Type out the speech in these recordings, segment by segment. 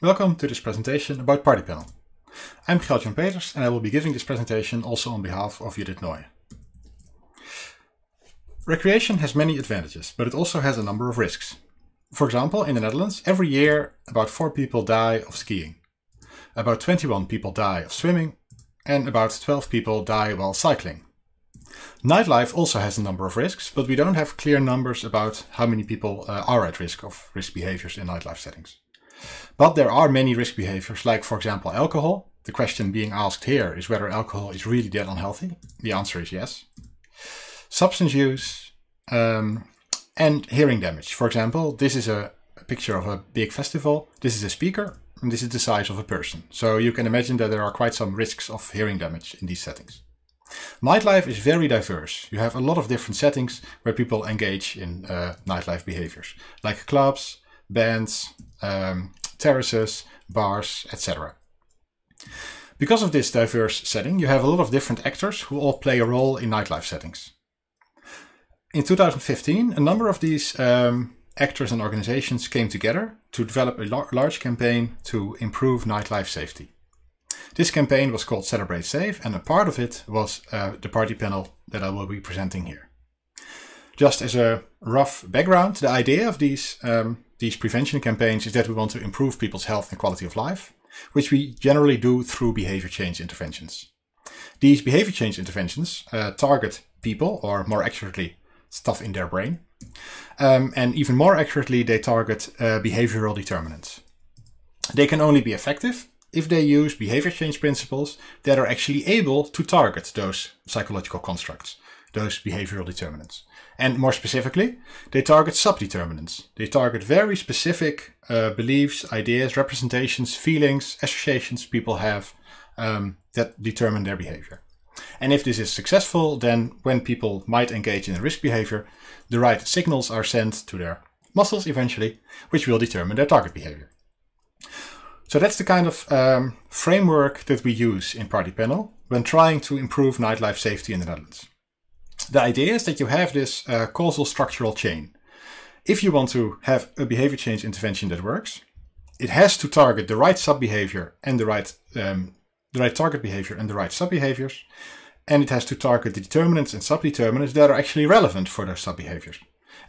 Welcome to this presentation about Party Panel. I'm Gert-Jan Peters and I will be giving this presentation also on behalf of Judith Nooyen. Recreation has many advantages, but it also has a number of risks. For example, in the Netherlands, every year about 4 people die of skiing, about 21 people die of swimming, and about 12 people die while cycling. Nightlife also has a number of risks, but we don't have clear numbers about how many people are at risk of risk behaviors in nightlife settings. But there are many risk behaviors, like for example alcohol. The question being asked here is whether alcohol is really that unhealthy. The answer is yes. Substance use and hearing damage. For example, this is a picture of a big festival. This is a speaker and this is the size of a person. So you can imagine that there are quite some risks of hearing damage in these settings. Nightlife is very diverse. You have a lot of different settings where people engage in nightlife behaviors, like clubs, bands, terraces, bars, etc. Because of this diverse setting, you have a lot of different actors who all play a role in nightlife settings. In 2015, a number of these actors and organizations came together to develop a large campaign to improve nightlife safety. This campaign was called Celebrate Safe, and a part of it was the Party Panel that I will be presenting here. Just as a rough background, the idea of these prevention campaigns is that we want to improve people's health and quality of life, which we generally do through behavior change interventions. These behavior change interventions target people, or more accurately, stuff in their brain. And even more accurately, they target behavioral determinants. They can only be effective if they use behavior change principles that are actually able to target those psychological constructs, those behavioral determinants. And more specifically, they target subdeterminants. They target very specific beliefs, ideas, representations, feelings, associations people have that determine their behavior. And if this is successful, then when people might engage in a risk behavior, the right signals are sent to their muscles eventually, which will determine their target behavior. So that's the kind of framework that we use in Party Panel when trying to improve nightlife safety in the Netherlands. The idea is that you have this causal structural chain. If you want to have a behavior change intervention that works, it has to target the right sub-behavior and the right target behavior and the right sub-behaviors, and it has to target the determinants and sub-determinants that are actually relevant for those sub-behaviors.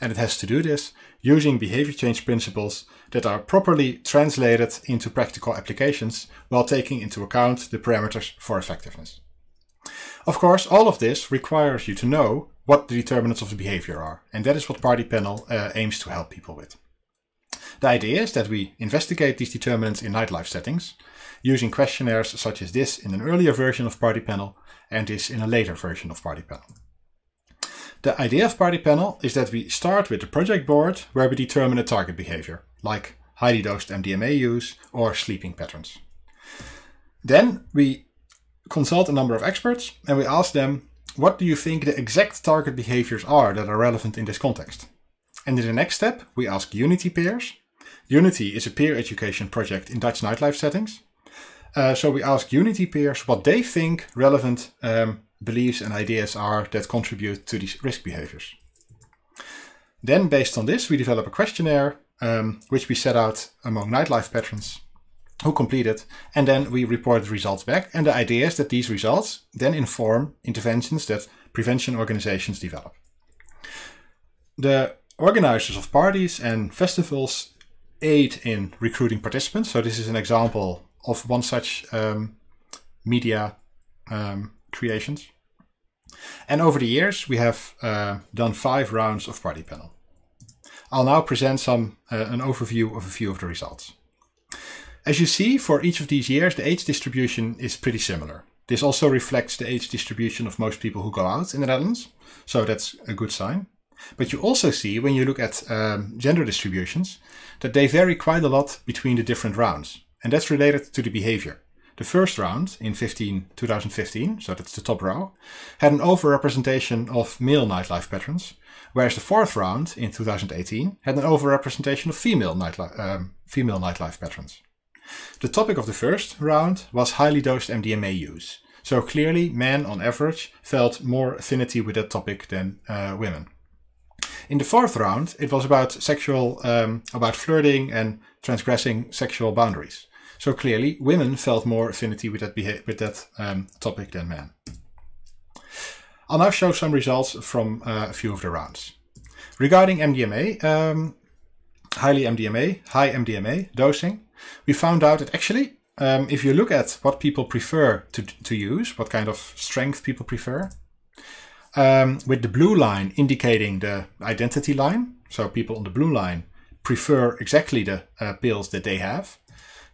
And it has to do this using behavior change principles that are properly translated into practical applications while taking into account the parameters for effectiveness. Of course, all of this requires you to know what the determinants of the behavior are, and that is what Party Panel aims to help people with. The idea is that we investigate these determinants in nightlife settings using questionnaires such as this in an earlier version of Party Panel and this in a later version of Party Panel. The idea of Party Panel is that we start with the project board where we determine a target behavior, like highly dosed MDMA use or sleeping patterns. Then we consult a number of experts and we ask them, what do you think the exact target behaviors are that are relevant in this context? And in the next step, we ask Unity peers. Unity is a peer education project in Dutch nightlife settings. So we ask Unity peers what they think relevant beliefs and ideas are that contribute to these risk behaviors. Then based on this, we develop a questionnaire which we set out among nightlife patrons who complete it, and then we report the results back. And the idea is that these results then inform interventions that prevention organizations develop. The organizers of parties and festivals aid in recruiting participants. So this is an example of one such media creations. And over the years, we have done 5 rounds of Party Panel. I'll now present an overview of a few of the results. As you see, for each of these years, the age distribution is pretty similar. This also reflects the age distribution of most people who go out in the Netherlands, so that's a good sign. But you also see, when you look at gender distributions, that they vary quite a lot between the different rounds, and that's related to the behavior. The first round in 2015, so that's the top row, had an overrepresentation of male nightlife patrons, whereas the fourth round in 2018 had an overrepresentation of female nightlife patrons. The topic of the first round was highly dosed MDMA use, so clearly men on average felt more affinity with that topic than women. In the fourth round, it was about about flirting and transgressing sexual boundaries. So clearly, women felt more affinity with that topic than men. I'll now show some results from a few of the rounds. Regarding MDMA, high MDMA dosing, we found out that actually, if you look at what people prefer to use, what kind of strength people prefer, with the blue line indicating the identity line, so people on the blue line prefer exactly the pills that they have,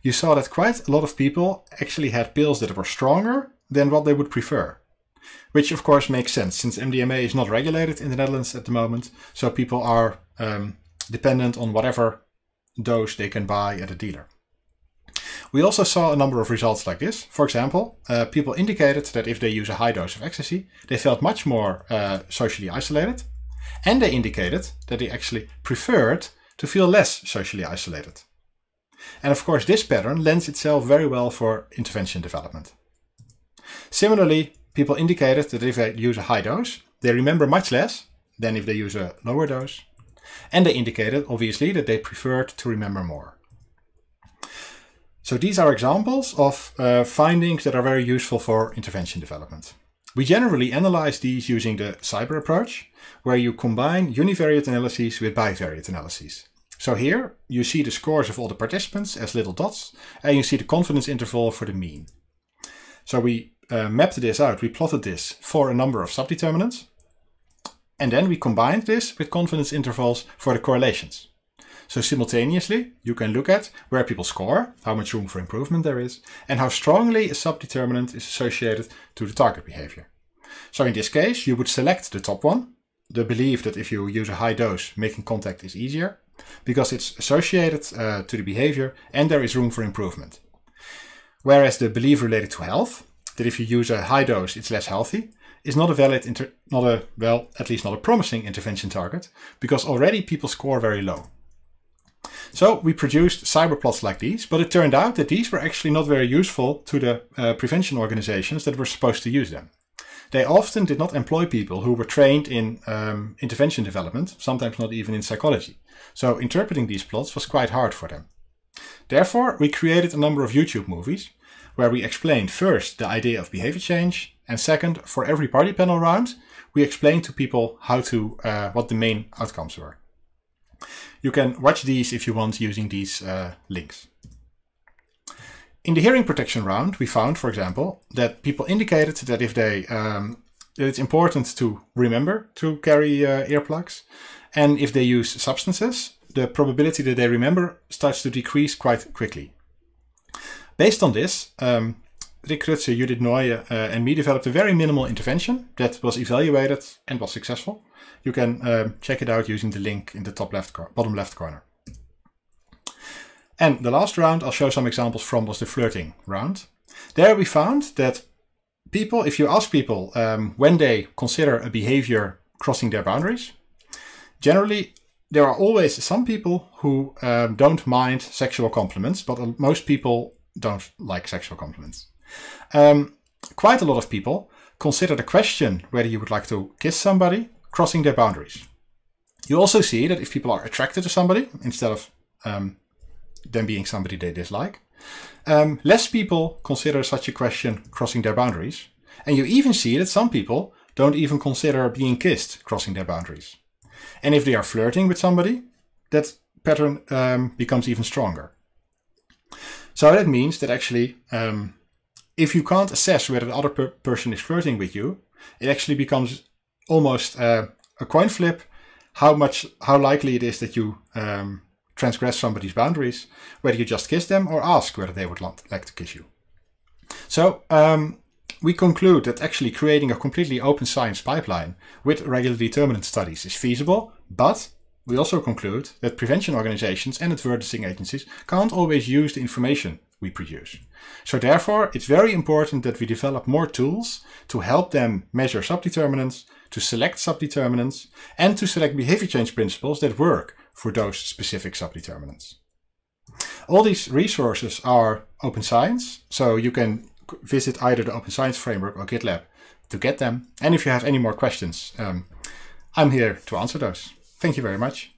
you saw that quite a lot of people actually had pills that were stronger than what they would prefer. Which of course makes sense, since MDMA is not regulated in the Netherlands at the moment, so people are dependent on whatever dose they can buy at a dealer. We also saw a number of results like this. For example, people indicated that if they use a high dose of ecstasy, they felt much more socially isolated, and they indicated that they actually preferred to feel less socially isolated. And of course, this pattern lends itself very well for intervention development. Similarly, people indicated that if they use a high dose, they remember much less than if they use a lower dose. And they indicated, obviously, that they preferred to remember more. So these are examples of findings that are very useful for intervention development. We generally analyze these using the cyber approach, where you combine univariate analyses with bivariate analyses. So here you see the scores of all the participants as little dots, and you see the confidence interval for the mean. So we mapped this out, we plotted this for a number of subdeterminants, and then we combined this with confidence intervals for the correlations. So simultaneously, you can look at where people score, how much room for improvement there is, and how strongly a subdeterminant is associated to the target behavior. So in this case, you would select the top one, the belief that if you use a high dose, making contact is easier, because it's associated to the behavior and there is room for improvement. Whereas the belief related to health, that if you use a high dose, it's less healthy, is not a valid, at least not a promising intervention target, because already people score very low. So we produced cyber plots like these, but it turned out that these were actually not very useful to the prevention organizations that were supposed to use them. They often did not employ people who were trained in intervention development, sometimes not even in psychology. So interpreting these plots was quite hard for them. Therefore, we created a number of YouTube movies where we explained first the idea of behavior change, and second, for every party panel round, we explained to people what the main outcomes were. You can watch these if you want using these links. In the hearing protection round, we found, for example, that people indicated that if that it's important to remember to carry earplugs, and if they use substances, the probability that they remember starts to decrease quite quickly. Based on this, Rick Rutse, Judith Nooyen, and me developed a very minimal intervention that was evaluated and was successful. You can check it out using the link in the bottom left corner. And the last round I'll show some examples from was the flirting round. There we found that people, if you ask people when they consider a behavior crossing their boundaries, generally there are always some people who don't mind sexual compliments, but most people don't like sexual compliments. Quite a lot of people consider the question whether you would like to kiss somebody crossing their boundaries. You also see that if people are attracted to somebody instead of them being somebody they dislike, less people consider such a question crossing their boundaries. And you even see that some people don't even consider being kissed crossing their boundaries. And if they are flirting with somebody, that pattern becomes even stronger. So that means that actually, if you can't assess whether the other person is flirting with you, it actually becomes almost a coin flip how likely it is that you transgress somebody's boundaries, whether you just kiss them or ask whether they would like to kiss you. So we conclude that actually creating a completely open science pipeline with regular determinant studies is feasible, but we also conclude that prevention organizations and advertising agencies can't always use the information we produce. So therefore, it's very important that we develop more tools to help them measure subdeterminants, to select subdeterminants, and to select behavior change principles that work for those specific subdeterminants. All these resources are open science, so you can visit either the Open Science Framework or GitLab to get them. And if you have any more questions, I'm here to answer those. Thank you very much.